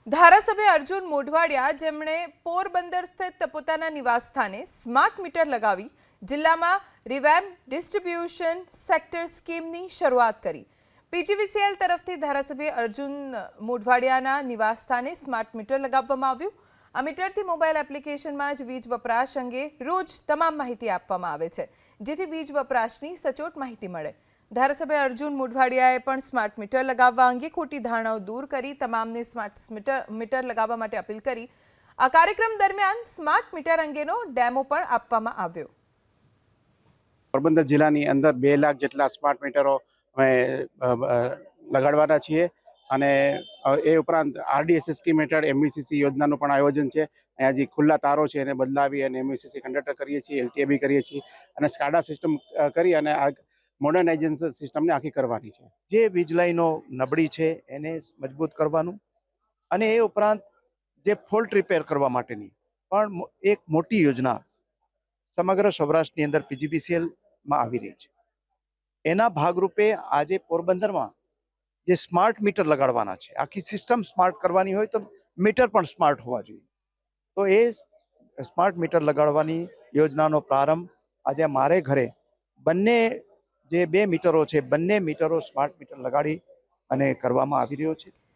ધારાસભ્ય અર્જુન મોઢવાડિયા જેમણે પોરબંદર સ્થિત પોતાના નિવાસસ્થાને સ્માર્ટ મીટર લગાવી જિલ્લામાં રિવેમ્પ ડિસ્ટ્રીબ્યુશન સેક્ટર સ્કીમની શરૂઆત કરી। પીજીવીસીએલ તરફથી ધારાસભ્ય અર્જુન મોઢવાડિયાના નિવાસસ્થાને સ્માર્ટ મીટર લગાવવામાં આવ્યું। આ મીટરથી મોબાઈલ એપ્લિકેશનમાં જ વીજ વપરાશ અંગે રોજ તમામ માહિતી આપવામાં આવે છે, જેથી વીજ વપરાશની સચોટ માહિતી મળે। धारासभ्य अर्जुन मोढवाडियाए पण स्मार्ट मीटर लगाववा अंगे खोटी धारणाओ दूर करी तमामने स्मार्ट मीटर लगाववा माटे अपील करी। आ कार्यक्रम दरमियान स्मार्ट मीटर अंगेनो डेमो पण आपवामां आव्यो। पोरबंदर जिल्लानी अंदर 2 लाख जेटला स्मार्ट मीटरो અમે લગાડવાના છીએ અને એ ઉપરાંત આરડીએસએસ સ્કીમ હેઠળ એમવીસીસી યોજનાનું પણ આયોજન છે। અહીંયા જે ખુલ્લા તારો છે એને બદલાવી અને એમવીસીસી કન્ડક્ટર કરીએ છીએ, એલટીએબી કરીએ છીએ અને સ્કાડા સિસ્ટમ કરી અને આ મોડર્નાઇઝેશન સિસ્ટમને આખી કરવાની છે। જે વીજ લાઈનો નબળી છે એને મજબૂત કરવાનું અને એ ઉપરાંત જે ફોલ્ટ રિપેર કરવા માટેની પણ એક મોટી યોજના સમગ્ર સૌરાષ્ટ્રની અંદર પીજીવીસીએલમાં આવી રહી છે। એના ભાગરૂપે આજે પોરબંદરમાં જે સ્માર્ટ મીટર લગાડવાના છે, આખી સિસ્ટમ સ્માર્ટ કરવાની હોય તો મીટર પણ સ્માર્ટ હોવા જોઈએ। તો એ સ્માર્ટ મીટર લગાડવાની યોજનાનો પ્રારંભ આજે મારે ઘરે બંને જે 2 મીટરો છે બંને મીટરો સ્માર્ટ મીટર લગાડી અને કરવામાં આવી રહ્યો છે।